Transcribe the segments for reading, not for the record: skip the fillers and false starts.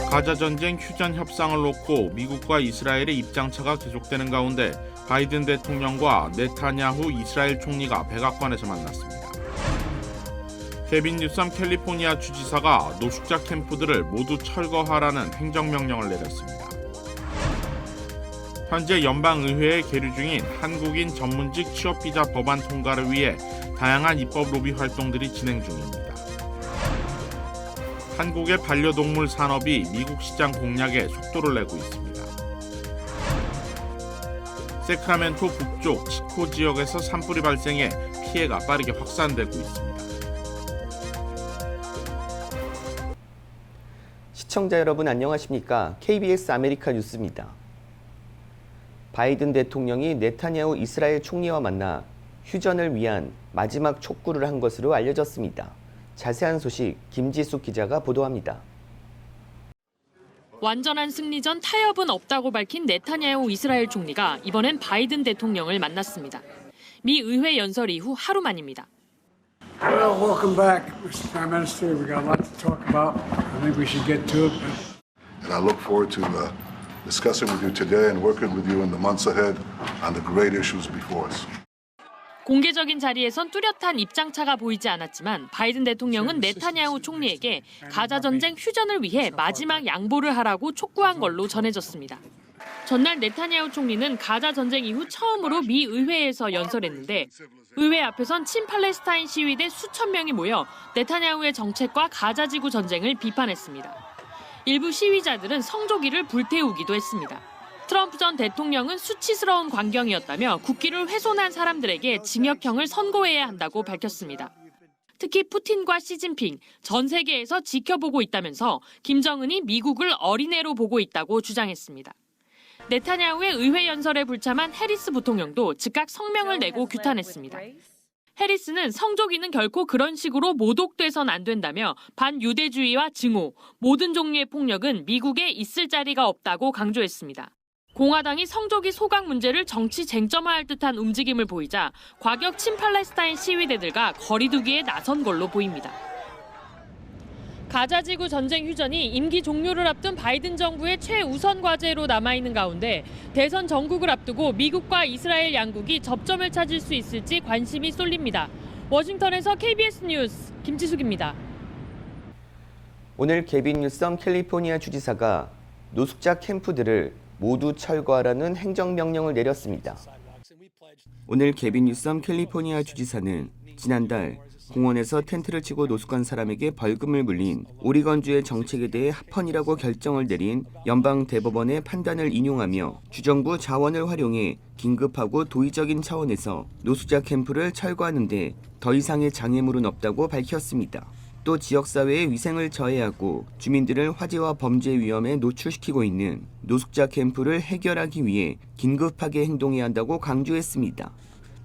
가자 전쟁 휴전 협상을 놓고 미국과 이스라엘의 입장차가 계속되는 가운데 바이든 대통령과 네타냐후 이스라엘 총리가 백악관에서 만났습니다. 케빈 뉴섬 캘리포니아 주지사가 노숙자 캠프들을 모두 철거하라는 행정명령을 내렸습니다. 현재 연방의회에 계류 중인 한국인 전문직 취업비자 법안 통과를 위해 다양한 입법 로비 활동들이 진행 중입니다. 한국의 반려동물 산업이 미국 시장 공략에 속도를 내고 있습니다. 세크라멘토 북쪽 치코 지역에서 산불이 발생해 피해가 빠르게 확산되고 있습니다. 시청자 여러분 안녕하십니까? KBS 아메리카 뉴스입니다. 바이든 대통령이 네타냐후 이스라엘 총리와 만나 휴전을 위한 마지막 촉구를 한 것으로 알려졌습니다. 자세한 소식 김지숙 기자가 보도합니다. 완전한 승리 전 타협은 없다고 밝힌 네타냐후 이스라엘 총리가 이번엔 바이든 대통령을 만났습니다. 미 의회 연설 이후 하루 만입니다. Well, welcome back, Mr. Prime Minister. We got a lot to talk about. I think we should get to it. And I look forward to discussing with you today and working with you in the months ahead on the great issues before us. 공개적인 자리에선 뚜렷한 입장차가 보이지 않았지만 바이든 대통령은 네타냐후 총리에게 가자 전쟁 휴전을 위해 마지막 양보를 하라고 촉구한 걸로 전해졌습니다. 전날 네타냐후 총리는 가자 전쟁 이후 처음으로 미 의회에서 연설했는데 의회 앞에선 친팔레스타인 시위대 수천 명이 모여 네타냐후의 정책과 가자 지구 전쟁을 비판했습니다. 일부 시위자들은 성조기를 불태우기도 했습니다. 트럼프 전 대통령은 수치스러운 광경이었다며 국기를 훼손한 사람들에게 징역형을 선고해야 한다고 밝혔습니다. 특히 푸틴과 시진핑, 전 세계에서 지켜보고 있다면서 김정은이 미국을 어린애로 보고 있다고 주장했습니다. 네타냐후의 의회 연설에 불참한 해리스 부통령도 즉각 성명을 내고 규탄했습니다. 해리스는 성조기는 결코 그런 식으로 모독돼선 안 된다며 반유대주의와 증오, 모든 종류의 폭력은 미국에 있을 자리가 없다고 강조했습니다. 공화당이 성조기 소각 문제를 정치 쟁점화할 듯한 움직임을 보이자 과격 친팔레스타인 시위대들과 거리두기에 나선 걸로 보입니다. 가자 지구 전쟁 휴전이 임기 종료를 앞둔 바이든 정부의 최우선 과제로 남아있는 가운데 대선 전국을 앞두고 미국과 이스라엘 양국이 접점을 찾을 수 있을지 관심이 쏠립니다. 워싱턴에서 KBS 뉴스 김지숙입니다. 오늘 케빈 뉴섬 캘리포니아 주지사가 노숙자 캠프들을 모두 철거하라는 행정명령을 내렸습니다. 오늘 케빈 뉴섬 캘리포니아 주지사는 지난달 공원에서 텐트를 치고 노숙한 사람에게 벌금을 물린 오리건주의 정책에 대해 합헌이라고 결정을 내린 연방 대법원의 판단을 인용하며 주정부 자원을 활용해 긴급하고 도의적인 차원에서 노숙자 캠프를 철거하는 데 더 이상의 장애물은 없다고 밝혔습니다. 또 지역사회의 위생을 저해하고 주민들을 화재와 범죄 위험에 노출시키고 있는 노숙자 캠프를 해결하기 위해 긴급하게 행동해야 한다고 강조했습니다.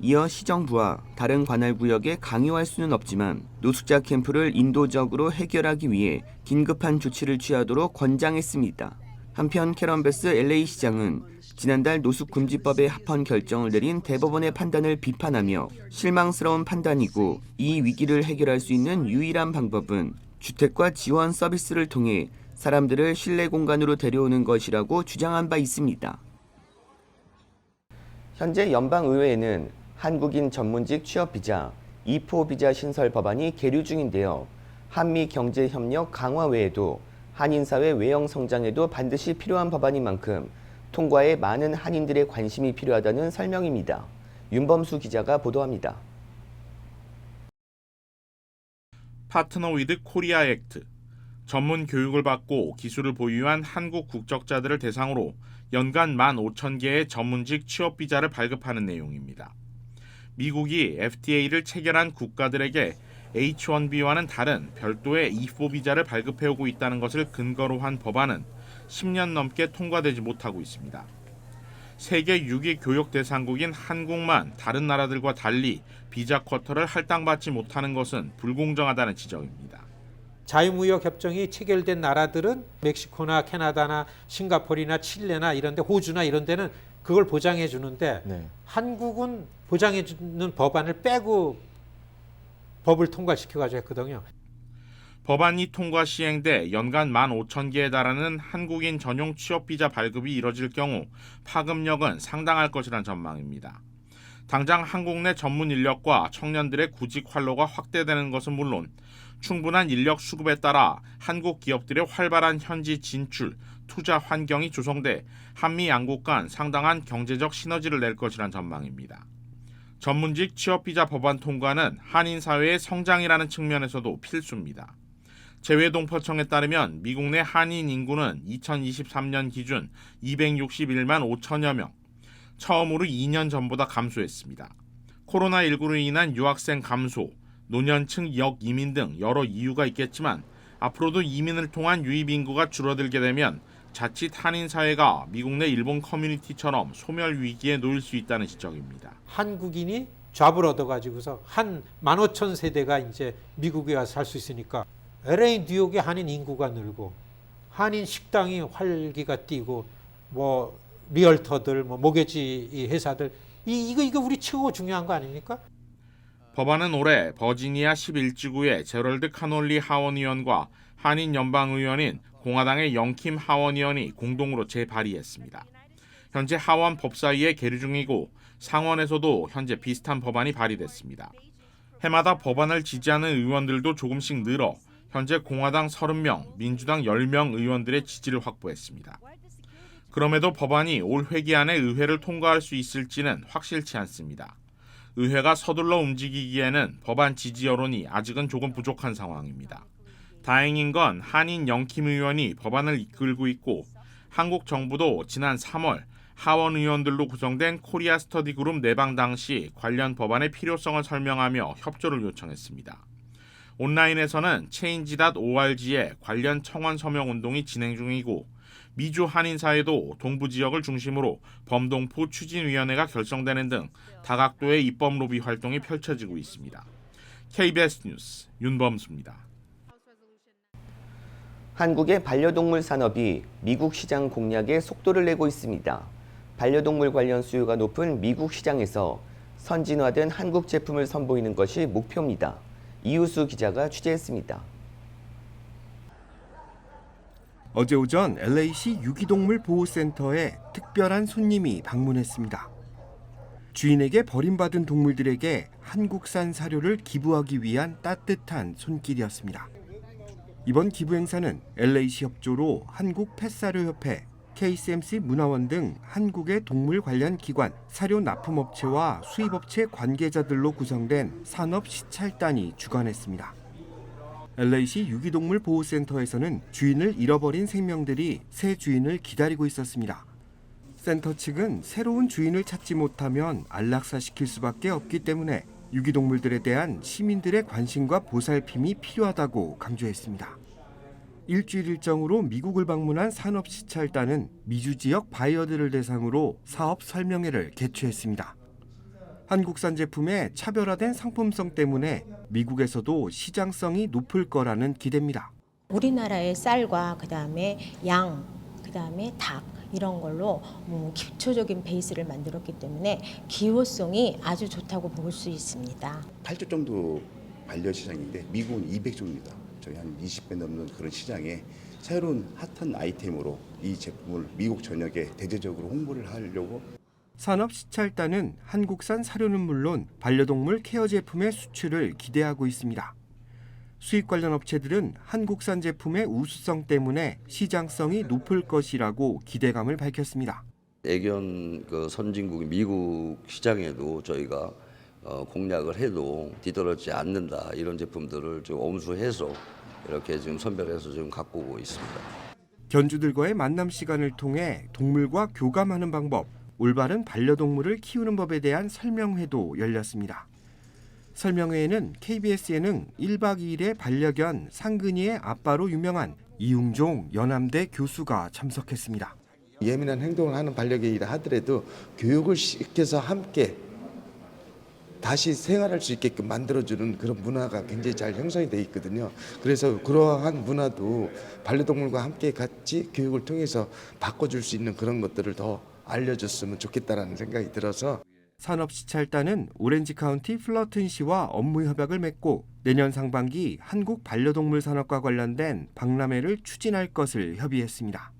이어 시정부와 다른 관할 구역에 강요할 수는 없지만 노숙자 캠프를 인도적으로 해결하기 위해 긴급한 조치를 취하도록 권장했습니다. 한편 캐런 베스 LA 시장은 지난달 노숙금지법의 합헌 결정을 내린 대법원의 판단을 비판하며 실망스러운 판단이고 이 위기를 해결할 수 있는 유일한 방법은 주택과 지원 서비스를 통해 사람들을 실내 공간으로 데려오는 것이라고 주장한 바 있습니다. 현재 연방의회에는 한국인 전문직 취업비자, E4 비자 신설 법안이 계류 중인데요. 한미 경제협력 강화 외에도 한인사회 외형 성장에도 반드시 필요한 법안인 만큼 통과에 많은 한인들의 관심이 필요하다는 설명입니다. 윤범수 기자가 보도합니다. 파트너 위드 코리아 액트, 전문 교육을 받고 기술을 보유한 한국 국적자들을 대상으로 연간 15,000개의 전문직 취업 비자를 발급하는 내용입니다. 미국이 FTA를 체결한 국가들에게 H-1B와는 다른 별도의 E-4 비자를 발급해오고 있다는 것을 근거로 한 법안은 10년 넘게 통과되지 못하고 있습니다. 세계 6위 교역 대상국인 한국만 다른 나라들과 달리 비자 쿼터를 할당받지 못하는 것은 불공정하다는 지적입니다. 자유무역 협정이 체결된 나라들은 멕시코나 캐나다나 싱가포르나 칠레나 이런 데 호주나 이런 데는 그걸 보장해 주는데 한국은 보장해 주는 법안을 빼고 법을 통과시켜 가지고 했거든요. 법안이 통과 시행돼 연간 15,000개에 달하는 한국인 전용 취업비자 발급이 이뤄질 경우 파급력은 상당할 것이란 전망입니다. 당장 한국 내 전문 인력과 청년들의 구직 활로가 확대되는 것은 물론 충분한 인력 수급에 따라 한국 기업들의 활발한 현지 진출, 투자 환경이 조성돼 한미 양국 간 상당한 경제적 시너지를 낼 것이란 전망입니다. 전문직 취업비자 법안 통과는 한인 사회의 성장이라는 측면에서도 필수입니다. 재외동포청에 따르면 미국 내 한인 인구는 2023년 기준 261만 5천여 명, 처음으로 2년 전보다 감소했습니다. 코로나19로 인한 유학생 감소, 노년층 역이민 등 여러 이유가 있겠지만 앞으로도 이민을 통한 유입 인구가 줄어들게 되면 자칫 한인 사회가 미국 내 일본 커뮤니티처럼 소멸 위기에 놓일 수 있다는 지적입니다. 한국인이 잡을 얻어가지고서 한 15,000세대가 이제 미국에 와서 살 수 있으니까 LA, 뉴욕의 한인 인구가 늘고 한인 식당이 활기가 뛰고 뭐 리얼터들, 뭐 모계지 회사들 이거 우리 최고 중요한 거 아닙니까? 법안은 올해 버지니아 11지구의 제럴드 카놀리 하원의원과 한인 연방의원인 공화당의 영킴 하원의원이 공동으로 재발의했습니다. 현재 하원 법사위에 계류 중이고 상원에서도 현재 비슷한 법안이 발의됐습니다. 해마다 법안을 지지하는 의원들도 조금씩 늘어 현재 공화당 30명, 민주당 10명 의원들의 지지를 확보했습니다. 그럼에도 법안이 올 회기 안에 의회를 통과할 수 있을지는 확실치 않습니다. 의회가 서둘러 움직이기에는 법안 지지 여론이 아직은 조금 부족한 상황입니다. 다행인 건 한인 영킴 의원이 법안을 이끌고 있고 한국 정부도 지난 3월 하원 의원들로 구성된 코리아 스터디 그룹 내방 당시 관련 법안의 필요성을 설명하며 협조를 요청했습니다. 온라인에서는 change.org의 관련 청원 서명 운동이 진행 중이고 미주 한인사회도 동부 지역을 중심으로 범동포 추진위원회가 결성되는 등 다각도의 입법 로비 활동이 펼쳐지고 있습니다. KBS 뉴스 윤범수입니다. 한국의 반려동물 산업이 미국 시장 공략에 속도를 내고 있습니다. 반려동물 관련 수요가 높은 미국 시장에서 선진화된 한국 제품을 선보이는 것이 목표입니다. 이우수 기자가 취재했습니다. 어제 오전 LA시 유기동물 보호센터에 특별한 손님이 방문했습니다. 주인에게 버림받은 동물들에게 한국산 사료를 기부하기 위한 따뜻한 손길이었습니다. 이번 기부 행사는 LA시 협조로 한국 펫사료협회, KCMC 문화원 등 한국의 동물 관련 기관, 사료 납품업체와 수입업체 관계자들로 구성된 산업시찰단이 주관했습니다. LA시 유기동물 보호센터에서는 주인을 잃어버린 생명들이 새 주인을 기다리고 있었습니다. 센터 측은 새로운 주인을 찾지 못하면 안락사시킬 수밖에 없기 때문에 유기동물들에 대한 시민들의 관심과 보살핌이 필요하다고 강조했습니다. 일주일 일정으로 미국을 방문한 산업시찰단은 미주 지역 바이어들을 대상으로 사업 설명회를 개최했습니다. 한국산 제품의 차별화된 상품성 때문에 미국에서도 시장성이 높을 거라는 기대입니다. 우리나라의 쌀과 그다음에 양, 그다음에 닭 이런 걸로 기초적인 베이스를 만들었기 때문에 기호성이 아주 좋다고 볼 수 있습니다. 8조 정도 반려 시장인데 미국은 200조입니다. 저희 한 20배 넘는 그런 시장에 새로운 핫한 아이템으로 이 제품을 미국 전역에 대대적으로 홍보를 하려고. 산업시찰단은 한국산 사료는 물론 반려동물 케어 제품의 수출을 기대하고 있습니다. 수입 관련 업체들은 한국산 제품의 우수성 때문에 시장성이 높을 것이라고 기대감을 밝혔습니다. 애견 선진국인 미국 시장에도 저희가 공략을 해도 뒤떨어지지 않는다, 이런 제품들을 좀 엄수해서 이렇게 지금 선별해서 지금 갖고 오고 있습니다. 견주들과의 만남 시간을 통해 동물과 교감하는 방법, 올바른 반려동물을 키우는 법에 대한 설명회도 열렸습니다. 설명회에는 KBS 예능 1박 2일의 반려견 상근이의 아빠로 유명한 이웅종 연암대 교수가 참석했습니다. 예민한 행동을 하는 반려견이라 하더라도 교육을 시켜서 함께 다시 생활할 수 있게끔 만들어주는 그런 문화가 굉장히 잘 형성이 돼 있거든요. 그래서 그러한 문화도 반려동물과 함께 같이 교육을 통해서 바꿔줄 수 있는 그런 것들을 더 알려줬으면 좋겠다라는 생각이 들어서. 산업시찰단은 오렌지 카운티 플러튼시와 업무 협약을 맺고 내년 상반기 한국 반려동물 산업과 관련된 박람회를 추진할 것을 협의했습니다.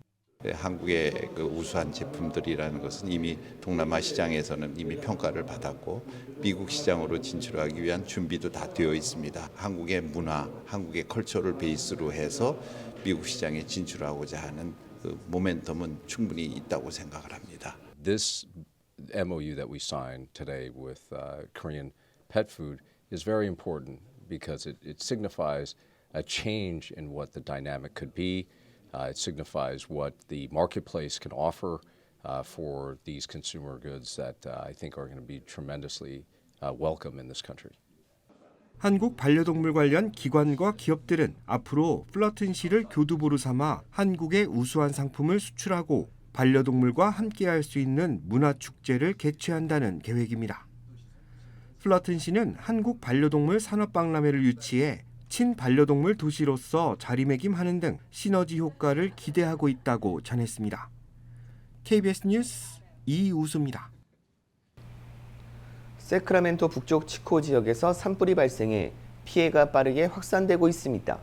한국의 그 우수한 제품들이라는 것은 이미 동남아 시장에서는 이미 평가를 받았고 미국 시장으로 진출하기 위한 준비도 다 되어 있습니다. 한국의 문화, 한국의 컬처를 베이스로 해서 미국 시장에 진출하고자 하는 그 모멘텀은 충분히 있다고 생각을 합니다. This MOU that we signed today with Korean Pet Food is very important because it signifies a change in what the dynamic could be. It signifies what the marketplace can offer for these consumer goods that I think are going to be tremendously welcome in this country. 한국 반려동물 관련 기관과 기업들은 앞으로 플러튼시를 교두보로 삼아 한국의 우수한 상품을 수출하고 반려동물과 함께할 수 있는 문화축제를 개최한다는 계획입니다. 플러튼시는 한국 반려동물 산업박람회를 유치해 친반려동물 도시로서 자리매김하는 등 시너지 효과를 기대하고 있다고 전했습니다. KBS 뉴스 이우수입니다. 세크라멘토 북쪽 치코 지역에서 산불이 발생해 피해가 빠르게 확산되고 있습니다.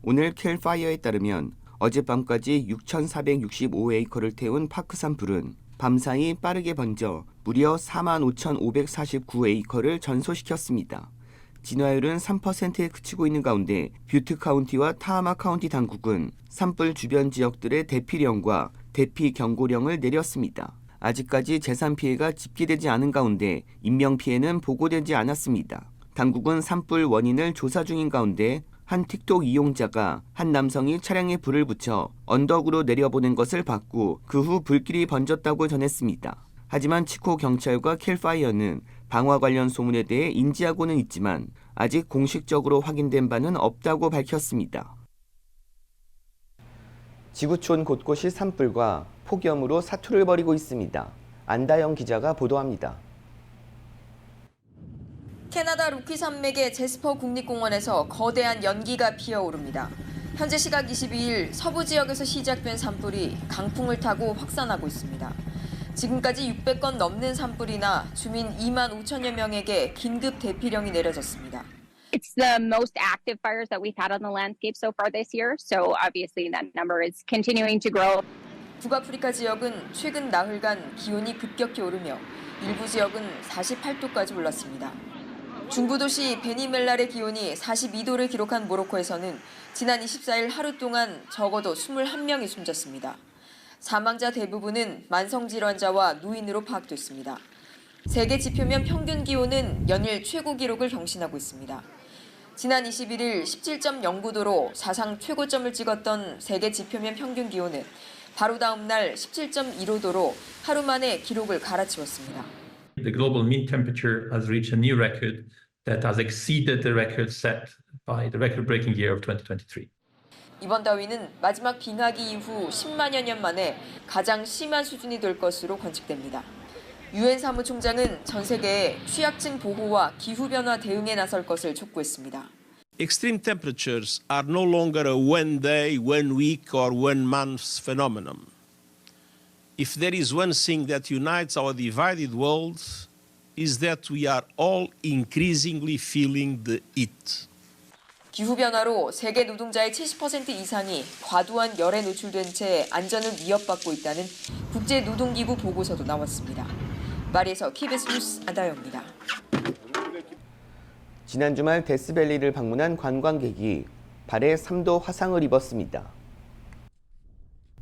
오늘 캘파이어에 따르면 어젯밤까지 6,465에이커를 태운 파크 산불은 밤사이 빠르게 번져 무려 45,549에이커를 전소시켰습니다. 진화율은 3%에 그치고 있는 가운데 뷰트 카운티와 타하마 카운티 당국은 산불 주변 지역들의 대피령과 대피 경고령을 내렸습니다. 아직까지 재산 피해가 집계되지 않은 가운데 인명 피해는 보고되지 않았습니다. 당국은 산불 원인을 조사 중인 가운데 한 틱톡 이용자가 한 남성이 차량에 불을 붙여 언덕으로 내려보낸 것을 봤고 그 후 불길이 번졌다고 전했습니다. 하지만 치코 경찰과 캘파이어는 방화 관련 소문에 대해 인지하고는 있지만 아직 공식적으로 확인된 바는 없다고 밝혔습니다. 지구촌 곳곳이 산불과 폭염으로 사투를 벌이고 있습니다. 안다영 기자가 보도합니다. 캐나다 로키 산맥의 제스퍼 국립공원에서 거대한 연기가 피어오릅니다. 현재 시각 22일 서부 지역에서 시작된 산불이 강풍을 타고 확산하고 있습니다. 지금까지 600건 넘는 산불이나 주민 2만 5천여 명에게 긴급 대피령이 내려졌습니다. It's the most active fires that we've had on the landscape so far this year, so obviously that number is continuing to grow. 북아프리카 지역은 최근 나흘간 기온이 급격히 오르며 일부 지역은 48도까지 올랐습니다. 중부도시 베니멜랄의 기온이 42도를 기록한 모로코에서는 지난 24일 하루 동안 적어도 21명이 숨졌습니다. 사망자 대부분은 만성질환자와 노인으로 파악됐습니다. 세계 지표면 평균 기온은 연일 최고 기록을 경신하고 있습니다. 지난 21일 17.09도로 사상 최고점을 찍었던 세계 지표면 평균 기온은 바로 다음 날 17.15도로 하루 만에 기록을 갈아치웠습니다. The global mean temperature has reached a new record that has exceeded the record set by the record-breaking year of 2023. 이번 더위는 마지막 빙하기 이후 10만여 년 만에 가장 심한 수준이 될 것으로 관측됩니다. 유엔 사무총장은 전 세계에 취약층 보호와 기후변화 대응에 나설 것을 촉구했습니다. Extreme temperatures are no longer a one day, one week or one month phenomenon. If there is one thing that unites our divided world is that we are all increasingly feeling the heat. 기후변화로 세계 노동자의 70% 이상이 과도한 열에 노출된 채 안전을 위협받고 있다는 국제노동기구 보고서도 나왔습니다. 파리에서 KBS 뉴스 안다영입니다. 지난 주말 데스밸리를 방문한 관광객이 발에 3도 화상을 입었습니다.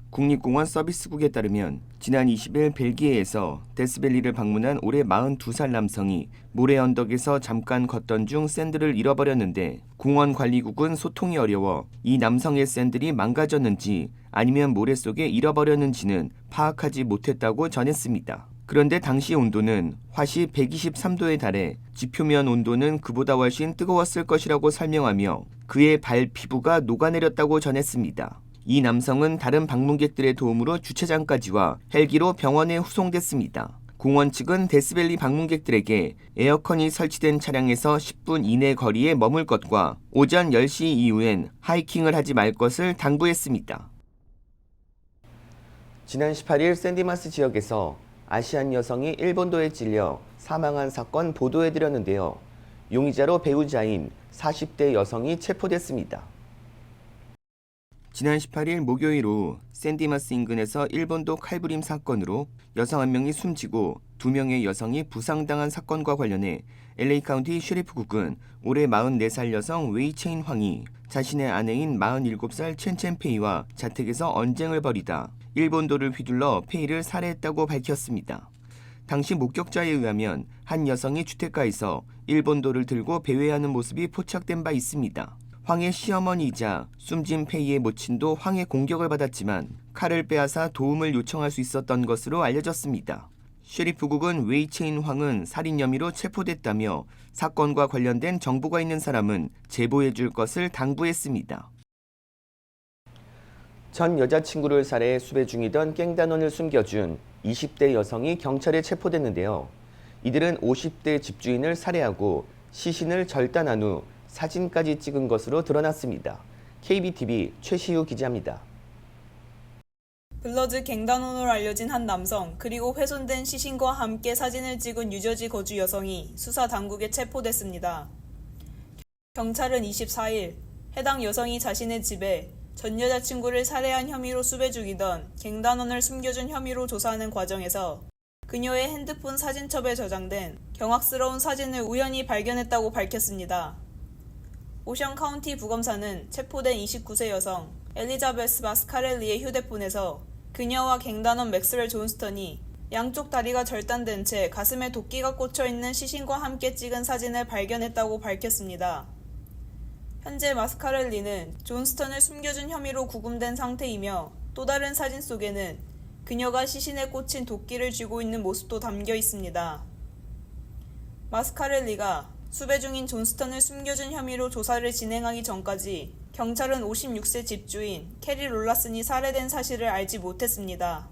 국립공원 서비스국에 따르면 지난 20일 벨기에에서 데스밸리를 방문한 올해 42살 남성이 모래 언덕에서 잠깐 걷던 중 샌들을 잃어버렸는데 공원관리국은 소통이 어려워 이 남성의 샌들이 망가졌는지 아니면 모래 속에 잃어버렸는지는 파악하지 못했다고 전했습니다. 그런데 당시 온도는 화씨 123도에 달해 지표면 온도는 그보다 훨씬 뜨거웠을 것이라고 설명하며 그의 발 피부가 녹아내렸다고 전했습니다. 이 남성은 다른 방문객들의 도움으로 주차장까지 와 헬기로 병원에 후송됐습니다. 공원 측은 데스밸리 방문객들에게 에어컨이 설치된 차량에서 10분 이내 거리에 머물 것과 오전 10시 이후엔 하이킹을 하지 말 것을 당부했습니다. 지난 18일 샌디마스 지역에서 아시안 여성이 일본도에 찔려 사망한 사건 보도해드렸는데요. 용의자로 배우자인 40대 여성이 체포됐습니다. 지난 18일 목요일 오후 샌디마스 인근에서 일본도 칼부림 사건으로 여성 1명이 숨지고 2명의 여성이 부상당한 사건과 관련해 LA 카운티 셰리프국은 올해 44살 여성 웨이체인 황이 자신의 아내인 47살 첸첸 페이와 자택에서 언쟁을 벌이다 일본도를 휘둘러 페이를 살해했다고 밝혔습니다. 당시 목격자에 의하면 한 여성이 주택가에서 일본도를 들고 배회하는 모습이 포착된 바 있습니다. 황의 시어머니이자 숨진 페이의 모친도 황의 공격을 받았지만 칼을 빼앗아 도움을 요청할 수 있었던 것으로 알려졌습니다. 셰리프국은 웨이체인 황은 살인 혐의로 체포됐다며 사건과 관련된 정보가 있는 사람은 제보해 줄 것을 당부했습니다. 전 여자친구를 살해 수배 중이던 깽단원을 숨겨준 20대 여성이 경찰에 체포됐는데요. 이들은 50대 집주인을 살해하고 시신을 절단한 후 사진까지 찍은 것으로 드러났습니다. KBTV 최시우 기자입니다. 블러드 갱단원으로 알려진 한 남성 그리고 훼손된 시신과 함께 사진을 찍은 뉴저지 거주 여성이 수사 당국에 체포됐습니다. 경찰은 24일 해당 여성이 자신의 집에 전 여자친구를 살해한 혐의로 수배 중이던 갱단원을 숨겨준 혐의로 조사하는 과정에서 그녀의 핸드폰 사진첩에 저장된 경악스러운 사진을 우연히 발견했다고 밝혔습니다. 오션 카운티 부검사는 체포된 29세 여성 엘리자베스 마스카렐리의 휴대폰에서 그녀와 갱단원 맥스웰 존스턴이 양쪽 다리가 절단된 채 가슴에 도끼가 꽂혀있는 시신과 함께 찍은 사진을 발견했다고 밝혔습니다. 현재 마스카렐리는 존스턴을 숨겨준 혐의로 구금된 상태이며 또 다른 사진 속에는 그녀가 시신에 꽂힌 도끼를 쥐고 있는 모습도 담겨 있습니다. 마스카렐리가 수배 중인 존스턴을 숨겨준 혐의로 조사를 진행하기 전까지 경찰은 56세 집주인 캐리 롤라슨이 살해된 사실을 알지 못했습니다.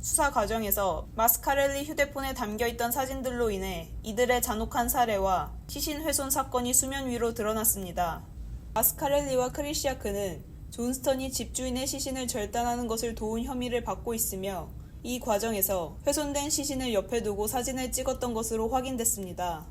수사 과정에서 마스카렐리 휴대폰에 담겨있던 사진들로 인해 이들의 잔혹한 살해와 시신 훼손 사건이 수면 위로 드러났습니다. 마스카렐리와 크리시아크는 존스턴이 집주인의 시신을 절단하는 것을 도운 혐의를 받고 있으며 이 과정에서 훼손된 시신을 옆에 두고 사진을 찍었던 것으로 확인됐습니다.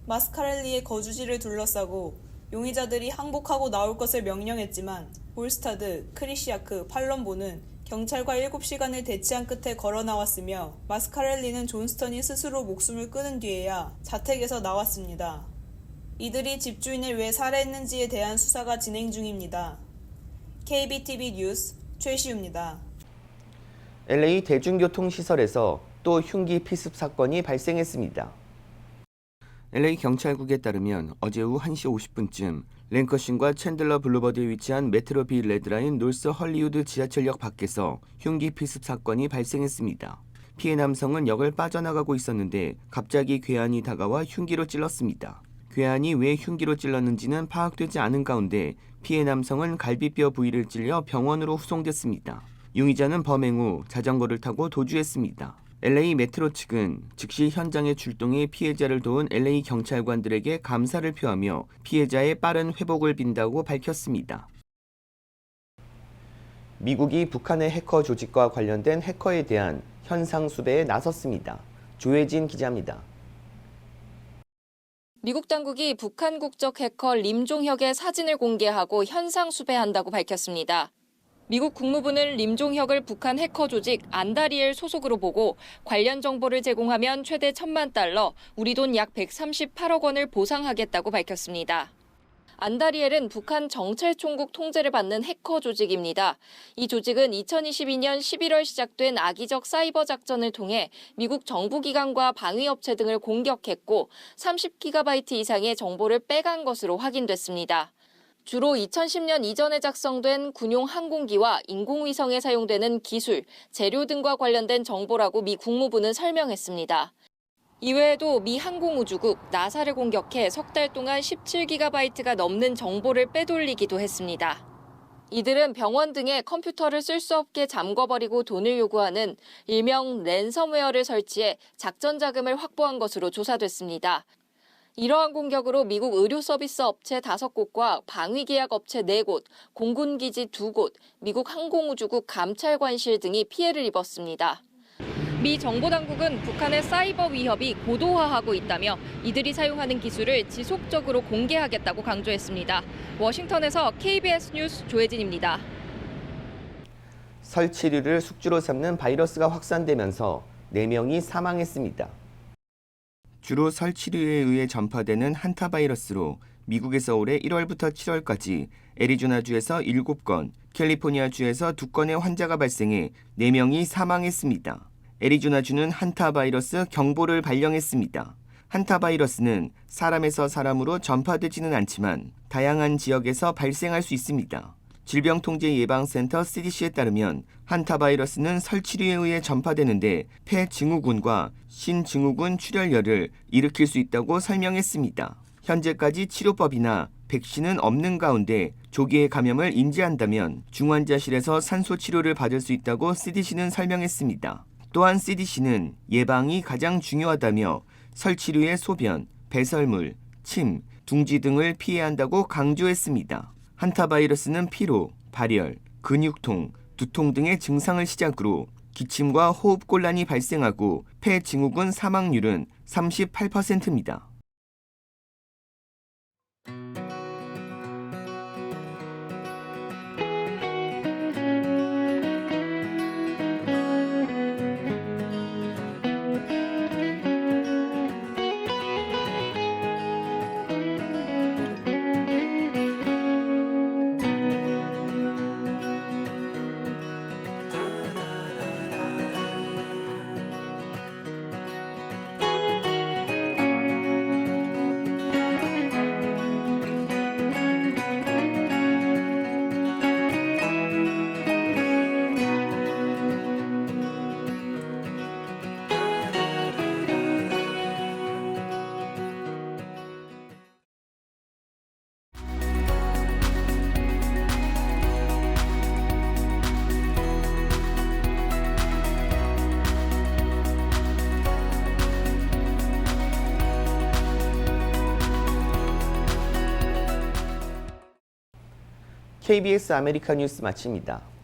마스카렐리의 거주지를 둘러싸고 용의자들이 항복하고 나올 것을 명령했지만 볼스타드, 크리시아크, 팔럼보는 경찰과 7시간을 대치한 끝에 걸어 나왔으며 마스카렐리는 존스턴이 스스로 목숨을 끊은 뒤에야 자택에서 나왔습니다. 이들이 집주인을 왜 살해했는지에 대한 수사가 진행 중입니다. KBTV 뉴스 최시우입니다. LA 대중교통시설에서 또 흉기 피습 사건이 발생했습니다. LA 경찰국에 따르면 어제 오후 1시 50분쯤 랭커신과 챈들러 블루버드에 위치한 메트로 B 레드라인 노스 헐리우드 지하철역 밖에서 흉기 피습 사건이 발생했습니다. 피해 남성은 역을 빠져나가고 있었는데 갑자기 괴한이 다가와 흉기로 찔렀습니다. 괴한이 왜 흉기로 찔렀는지는 파악되지 않은 가운데 피해 남성은 갈비뼈 부위를 찔려 병원으로 후송됐습니다. 용의자는 범행 후 자전거를 타고 도주했습니다. LA 메트로 측은 즉시 현장에 출동해 피해자를 도운 LA 경찰관들에게 감사를 표하며 피해자의 빠른 회복을 빈다고 밝혔습니다. 미국이 북한의 해커 조직과 관련된 해커에 대한 현상 수배에 나섰습니다. 조혜진 기자입니다. 미국 당국이 북한 국적 해커 림종혁의 사진을 공개하고 현상 수배한다고 밝혔습니다. 미국 국무부는 림종혁을 북한 해커 조직 안다리엘 소속으로 보고 관련 정보를 제공하면 최대 $1,000만, 우리 돈 약 138억 원을 보상하겠다고 밝혔습니다. 안다리엘은 북한 정찰총국 통제를 받는 해커 조직입니다. 이 조직은 2022년 11월 시작된 악의적 사이버 작전을 통해 미국 정부기관과 방위업체 등을 공격했고 30GB 이상의 정보를 빼간 것으로 확인됐습니다. 주로 2010년 이전에 작성된 군용 항공기와 인공위성에 사용되는 기술, 재료 등과 관련된 정보라고 미 국무부는 설명했습니다. 이외에도 미 항공우주국 나사를 공격해 석 달 동안 17GB가 넘는 정보를 빼돌리기도 했습니다. 이들은 병원 등에 컴퓨터를 쓸 수 없게 잠궈버리고 돈을 요구하는 일명 랜섬웨어를 설치해 작전 자금을 확보한 것으로 조사됐습니다. 이러한 공격으로 미국 의료 서비스 업체 5곳과 방위계약 업체 4곳, 공군기지 2곳, 미국 항공우주국 감찰관실 등이 피해를 입었습니다. 미 정보당국은 북한의 사이버 위협이 고도화하고 있다며 이들이 사용하는 기술을 지속적으로 공개하겠다고 강조했습니다. 워싱턴에서 KBS 뉴스 조혜진입니다. 설치류를 숙주로 삼는 바이러스가 확산되면서 4명이 사망했습니다. 주로 설치류에 의해 전파되는 한타 바이러스로 미국에서 올해 1월부터 7월까지 애리조나주에서 7건, 캘리포니아주에서 2건의 환자가 발생해 4명이 사망했습니다. 애리조나주는 한타 바이러스 경보를 발령했습니다. 한타 바이러스는 사람에서 사람으로 전파되지는 않지만 다양한 지역에서 발생할 수 있습니다. 질병통제예방센터 CDC에 따르면 한타 바이러스는 설치류에 의해 전파되는데 폐 증후군과 신증후군 출혈열을 일으킬 수 있다고 설명했습니다. 현재까지 치료법이나 백신은 없는 가운데 조기에 감염을 인지한다면 중환자실에서 산소 치료를 받을 수 있다고 CDC는 설명했습니다. 또한 CDC는 예방이 가장 중요하다며 설치류의 소변, 배설물, 침, 둥지 등을 피해야 한다고 강조했습니다. 한타 바이러스는 피로, 발열, 근육통, 두통 등의 증상을 시작으로 기침과 호흡곤란이 발생하고 폐 증후군 사망률은 38%입니다. KBS 아메리카 뉴스 마칩니다.